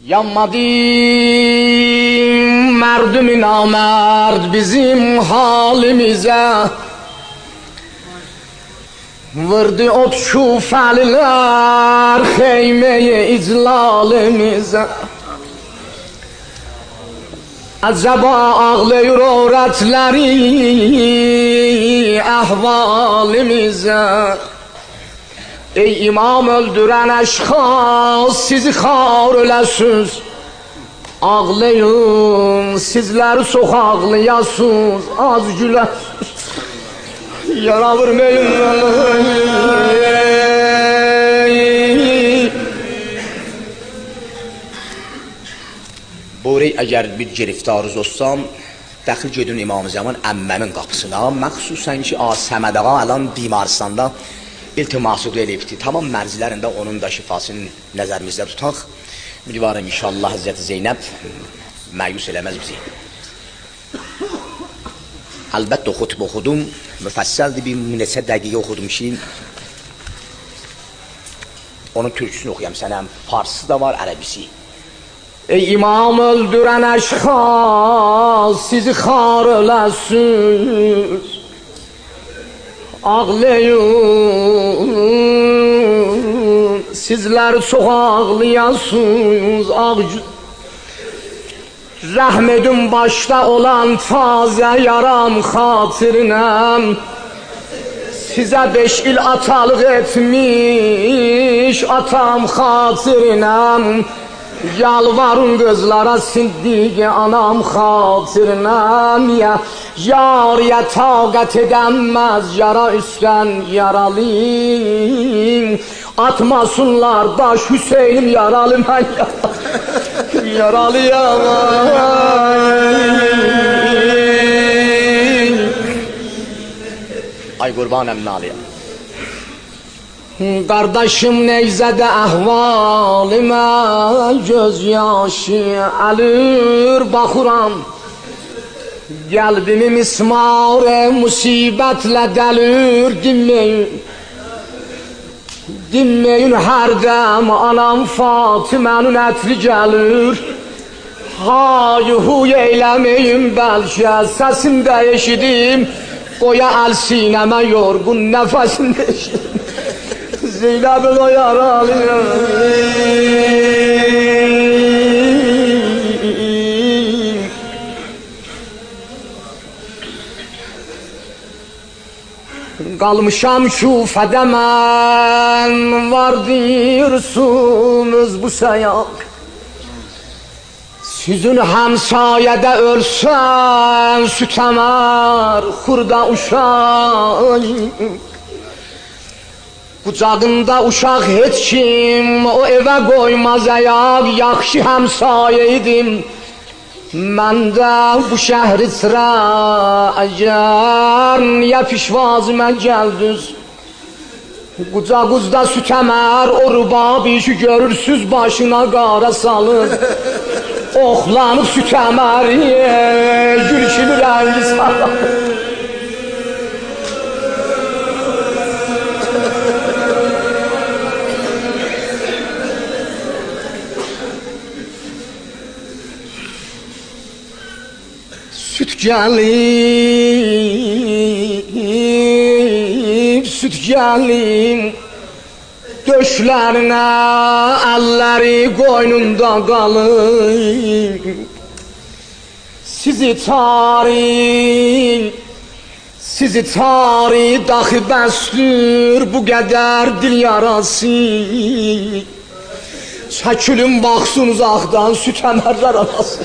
Yanmadı merdüm namerd bizim halimize, vurdu ot şufeliler heymeye iclalimize. Acaba ağlıyor öğretleri ahvalimize. Ey imam öldüren eşkaz, sizi xar öləsiz. Ağlayın, sizler çox ağlayasınız, az güləsiz. Yara vurmayın. Buyur, əgər bir giriftarız olsam, dəxil gedin İmam-ı Zaman əmməmin qapısına, məxsusən ki, Səməd ağa alan bimaristanda iltiması eləyibdi. Tamam mərzilərində onun da şifasını nəzərimizdə tutaq. Müdivarım inşallah Həzrəti Zeynəb məyus eləməz bizi. Əlbəttə xutbə oxudum, müfəssəldir, bir neçə dəqiqə oxudum ki, onun türküsünü oxuyam sənəm, farsı da var, ərəbisi. Ey imam öldürən əşxas, sizi xar öləsiz. Ağlayın, sizler çok ağlayasınız. Rəhm edin başta olan taze yaram xatirinem. Size 5 il atalıq etmiş atam xatirinem. Yalvarın gözlara sildiği anam xatirinem ya. Yarıya taqət edəmməz yara üstən yaralıyım. Atmasınlar daş Hüseynim yaralı mən yaralıyam. Ay qurbanəm nalıyam. Qardaşım neyzədə əhvalimə göz yaşı əlir baxıram. Qəlbimi mismar-ı musibətlə dəlir dinməyin. Dinməyin hərdəm anam Fatimənin ətri gəlir. Hay-huy eyləməyin bəlkə səsində eşidim. Qoya əl sinəmə yorğun nəfəsində eşidim. Zeynəbi qoyar alıyım. Qalmışam şufədə mən, var deyirsunuz bu sayaq. Sizin həmsayədə ölsən, süt əmər, xurda uşaq. Qucağında uşaq heç kim, o evə qoymaz əyaq, yaxşı həmsayə idim. Mən də bu şəhri sıra əgər niyə pişvazimə gəldiniz? Qucağızda süt əmər, o rübabi ki görürsüz başına qara salır. Oxlanıb süt əməri, gül kimi rəngi salır. Süt gəlib, süt gəlib, döşlərinə əlləri qoynunda qalıb. Sizi tarih daxı bəstür bu qədər dil yarası. Çəkilin baxsın uzaqdan süt əmərlər arası.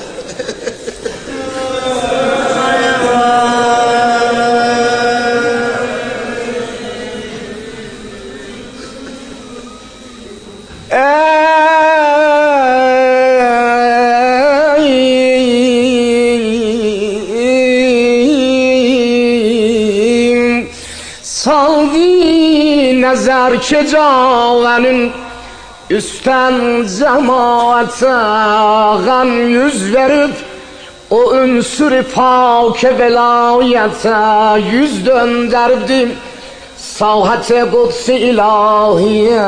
Salvi nəzər ki cavanın üstən cəmaətə Qəm yüz verib o ünsür-i pak velayətə yüz döndərdim. Sahət-i Qudsi ilahiyə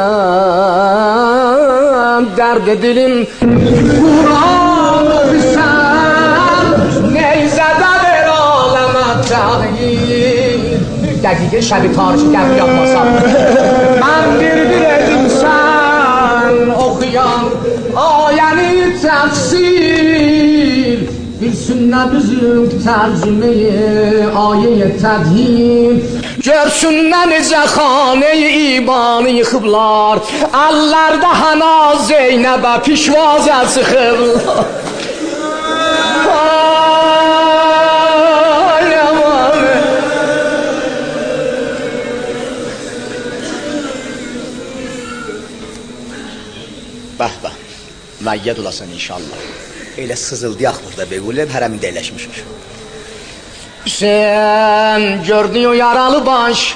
dərd edilim Qur'an-ı bilsən neyzədə ver aləmə təhir Dəqiqə şəbi tarixi qəbul yapmasam Mən bir edim sən oxuyan ayəni təfsir Bilsinlər bizim tərcümeyi ayə-i tədhir Görsünlər necə xanə-i imanı yıxıblar Əllərdə həna Zeynəbə pişvazə çıxıblar Ay aman Bəh bəh Məyyəd olasın inşallah Elə sızıldıyaq burada Bequlib hərəmində eləşmişmiş Sen gördün o yaralı baş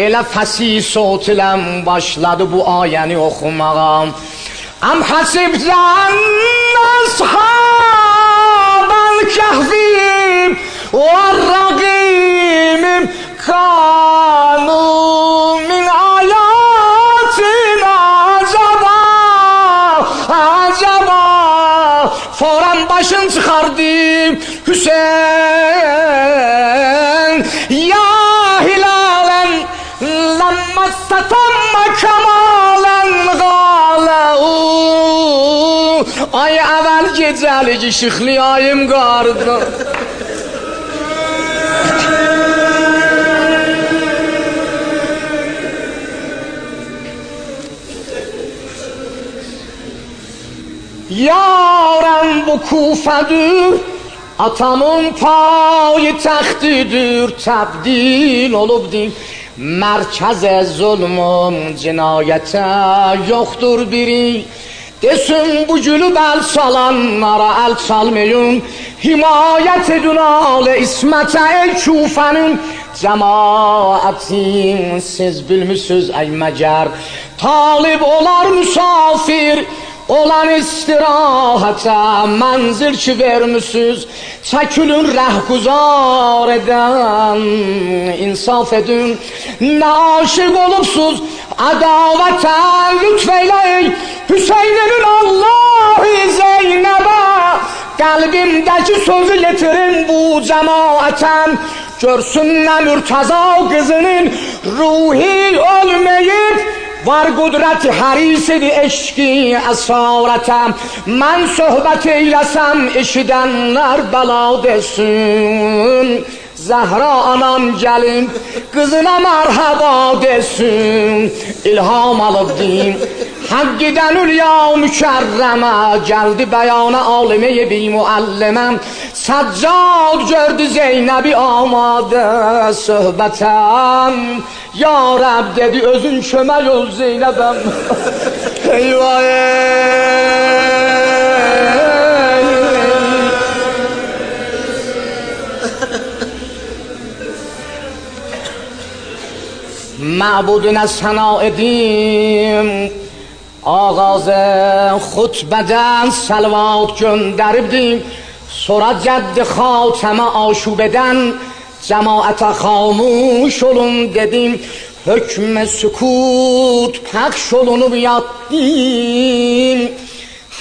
Elə fəsih sot ilə başladı bu ayəni oxumağa Am hasibdən ashabal kəhvim Vərraqimim kanu min ayatina acaba Foran başın çıxardım Hüseyin Ya hilalen Lemma satamma kemalen Gâlehu Ay evvel gecəlik işıqlıyayım qardı Yarəm bu Kufədir Atamın payitəxtidir Təbdil olubdir Mərkəz-i zulmün cinayətə yoxdur biri Desin bu gülü bəl salanlara əl çalmayın Himayət edin al-i ismətə ey Kufənin Cəmaətin siz bilmişsiniz ey məgər Talib olar müsafir Olan istirahətə mənzil ki vermişsiniz Çəkilin rəhguzar edən insaf edin Nə aşıq olubsuz ədavətən lütf eyləyin Hüseynin Allah-ı Zeynəbə Qəlbimdəki sözü yetirin bu cəmaətən Görsün nə Mürtəza qızının ruhi ölməyib Var qudrət hərisidi eşki əsarətəm Mən söhbət eyləsəm eşidənlər bəla desin Zəhra anam gəlin qızına mərhaba desin İlham alıbdim Həqqidən ülya mükərrəmə Gəldi bəyana alimi bi müəlliməm Səccad gördü Zeynəbi amadə söhbətəm Ya Rəb dedi özün kömək ol Zeynəbəm Eyvah Məbudunə səna edim Ağazı xutbədən səlvat göndəribdim Sonra cəddi xatəmə aşub edən Cəmaətə xamuş olun dedim Hökm-i sükut pəxş olunub yatdim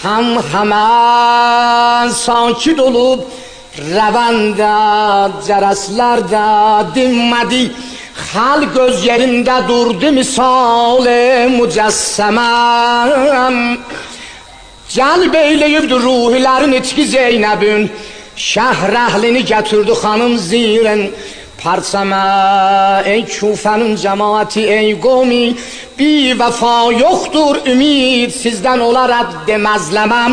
Həmən sakit olub Rəvəndə cərəslərdə dinmədi Xalq göz yerində durdu misal-i mücəssəməm Cəlb eyləyibdir ruhilərin itki Zeynəbün Şəhr əhlini gətirdi xanım zirin Parçamə ey Kufənin cəmaəti ey qomi Bir vəfa yoxdur ümid Sizdən olar rədd məzləməm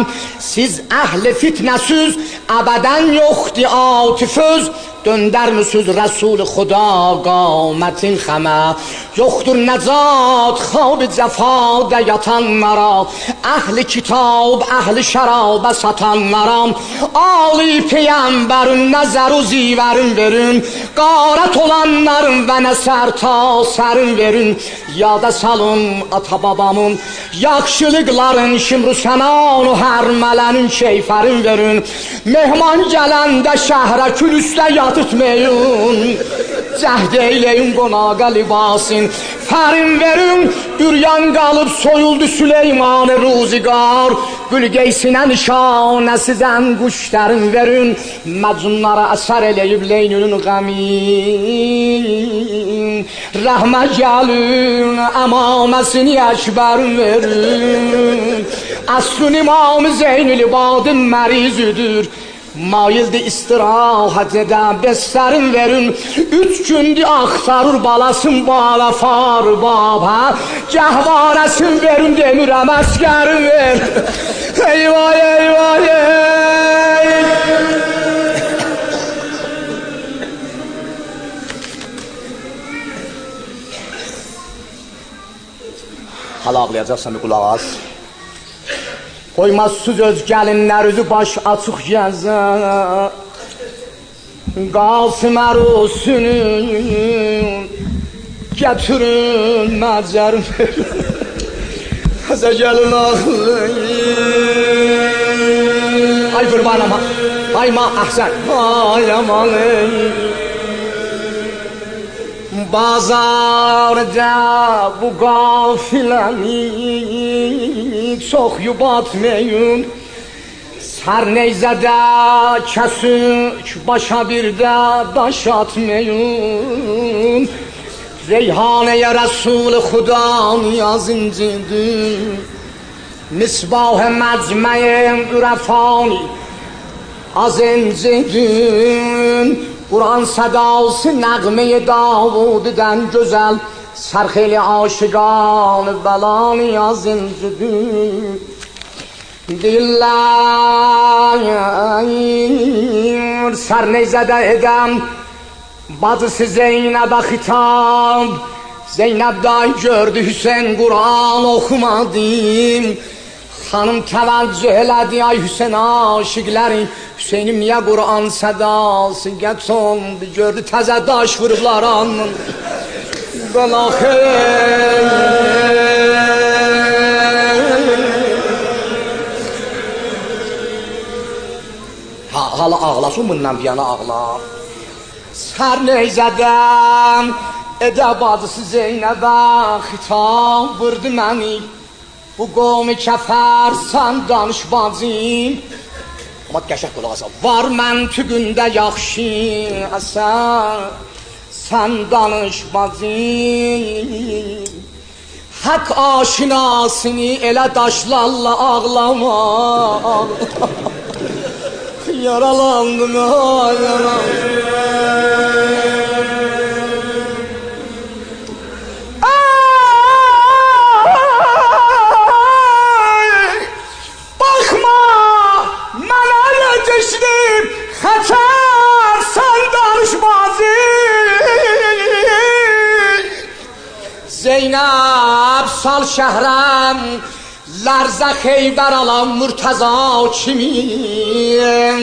Siz əhli fitnəsiz Əbədən yoxdur atiföz Döndərmisiniz Rəsul-i Xuda qamətin xəmə Yoxdur nəcat xab-ı cəfada yatanlara Əhli kitab, əhli şərabə satanlara Ali peyəmbərin nəzər u zivərin verin Qarət olanların və nəsər ta sərin verin Yada salın ata babamın Yaxşılıqların şimru sənan u hərmələnin keyfərin verin Mehman gələndə şəhrə külüstə yatırtmayın cəhd eyləyin qonağa libasin. Fərin verin, üryan qalıb soyuldu Süleyman-ı Ruziqar. Gülgeysinə nişanəsizən quşların verin, məcnunlara əsər eləyib Leynülün qəmin. Rəhmə gəlin, əmaməsini əkbərin verin. Əslün imam-ı Zeynül-İbadın mərizüdür, maildir istirahat edən beslərin verin. 3 gündür axtarır balasın balafar baba, cəhvarəsin verin demirəm əskərin ver. Eyvay eyvay ey. Hala ağlayacaqsan bir qulaq az. Qoymazsız öz gəlinlər üzü baş açıq gəzə. Qasım ərusünün gətirin məcərin. Həzə gəlin ağlayın. Ay qurban ama, ay ma əhsən, ay aman ey. Bazarda bu qafiləni çox yubatmayın. Sər neyzədə kəsik başa bir də daş atmayın. Reyhanəyə Rəsul-i Xuda niyaz incidir. Misbah-ı məcməyin ürəfani az incidir. Kur'an sadası nəğme-i Davud'dan güzel, sərxeli aşiqan bəlan yazıncıdır. Dillər sərneyzədə edəm, bacısı Zeynəbə xitab. Zeynəbdən gördü Hüseyin Kur'an oxumadım. Xanım təvəccüh elədi, ay Hüseyin aşıqləri, Hüseynim niyə Kur'an sədası gəç oldu, gördü təzə daş vurublar anın. Bana xeyr. Hala ağlasın bundan bir yana ağlar. Sər neyzədəm, edə bacısı Zeynəbə xitab vurdu məni. Bu qovmi kəfər sən danış bacım. Amma qəşək qulaq asa. Var məntiqində yaxşı əsər, sən danış bacım. Haqq aşinasını elə daşlarla ağlama. Yaralandım, yaralandım. Xətər sən danışmazın. Zeynəb sal şəhrəm, lərzə Xeybər alan Mürtəza kimin.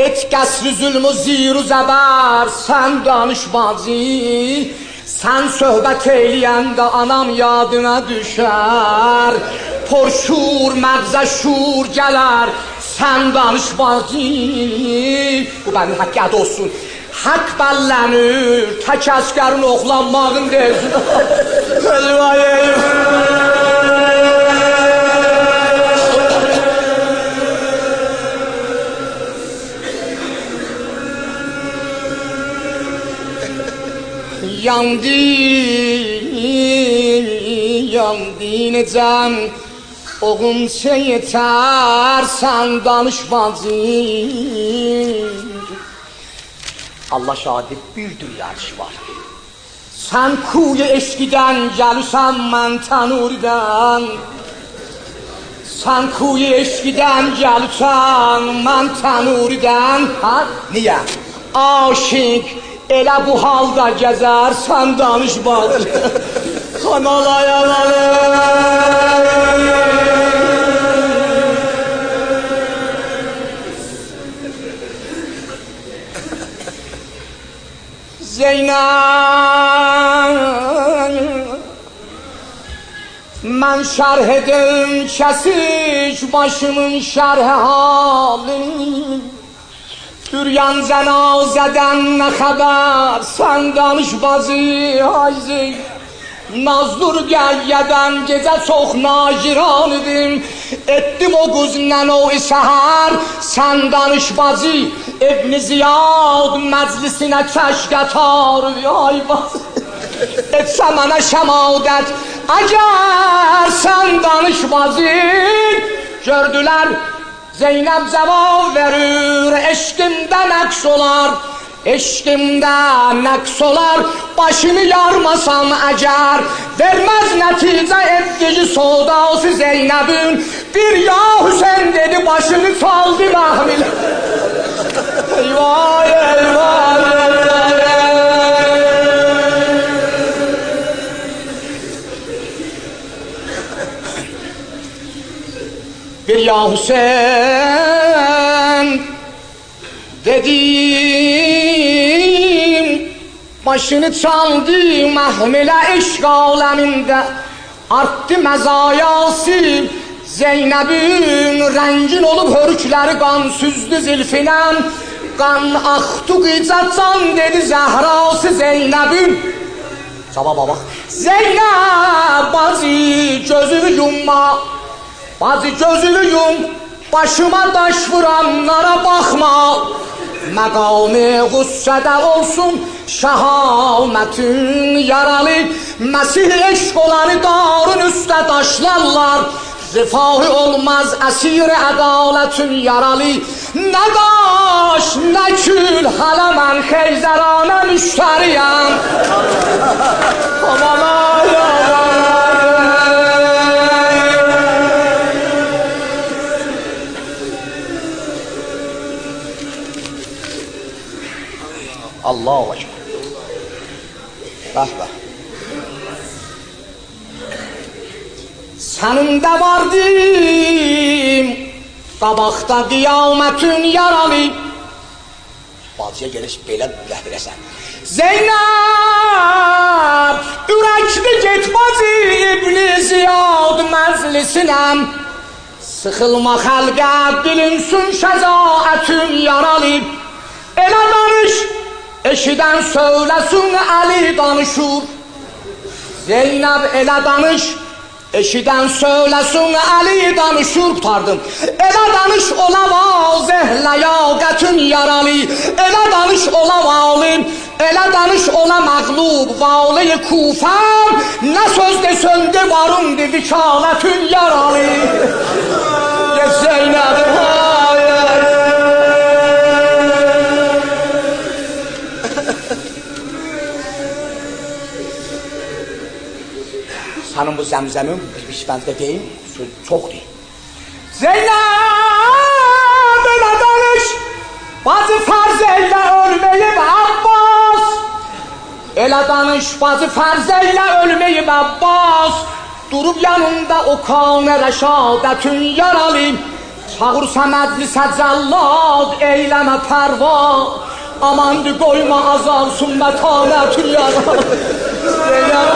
Et qəsri zülmü ziru zəbər sən danışmazın. Sən söhbət eyləyəndə anam yadına düşər. Porşur məqzə şur gələr, sən danış bacım. Bu mənim haqqı adı olsun. Haqq bəllənir, tək əskərin oxlanmağın deyilsin. Eyvay yandı, yandı necəm. Oğun yetər, sən danış bacım. Allah şahidi bir dünyarış var. Sən kuyu eşkidən gəlüsən mən tanuridən. Sən kuyu eşkidən gəlüsən mən tanuridən. Ha? Niyə? Aşık elə bu halda gəzər, sən danış bacım. Xanalayamalı. Zeynep, mən şərh edim kəsik başımın şərh halini. Üryan cənazədən nə xəbər, sən danış bazı, hayzi. Nazdur gəyyədən gecə çox nagiran idim, etdim o quzla o səhər, sən danış bazı. İbn Ziyad məclisinə kəşkətar, ay bazı. Etsə mənə şəmadət, əgər sən danış bazı. Gördülər Zeynəb cavab verir, eşqimdə nəqs olar, eşqimdə nəqs olar, başını yarmasam əgər, verməz nəticə etdiyi sodası Zeynəbin, bir ya Hüseyin dedi, başını çaldı məhmil. Eyvah, eyvah, eyvah. Bir ya Hüseyin dedim, başını çaldı məhmilə eşq aləmində, arttı məzayası Zeynəbin, rəngin olub hörükləri qan süzdü zilfinən, qan axdı qıcacan dedi Zəhrası Zeynəbin. Cavaba bax, Zeynəb bacı gözünü yumma, bacı gözünü yum, başıma daş vuranlara baxma. Məqam-ı qüssədə olsun şəhamətin yaralı, Məsih eşq olanı darın üstə daşlarlar, Rifahı olmaz əsir ədalətin yaralı, Nə daş, nə kül, hələ mən xeyzərana müştəriyəm. Aman Allahu Ekber. Bəh bəh. Sənin də vardım qabaqda qiyamətin yaralı. Bacıya geliş belə rəhbirəsən. Zeynəb, ürəkli get bacı İbn Ziyad məclisinəm. Sıxılma xəlqə bilinsin şəcaətin yaralı. Elə danış, eşidən söyləsin Əli danışır. Zeynəb elə danış, eşidən söyləsin Əli danışır. Tutardım. Elə danış ola vazeh ləyaqətin yaralı. Elə danış ola valim, elə danış ola məğlub vali Kufəm. Nə söz desöndü varımdı vikalətin yaralı. Zeynəb Sənin bu zəmzəmin bir bəndə deyim, çox deyim. Zeynəb elə danış, bacı fərz eylə ölməyib Abbas. Elə danış, bacı fərz eylə ölməyib Abbas. Durub yanında o kanə rəşadətin yaralı. Çağırsa məclisə cəllad, eyləmə pərva. Amandı qoyma azalsın mətanətin yaralı. Zeynəb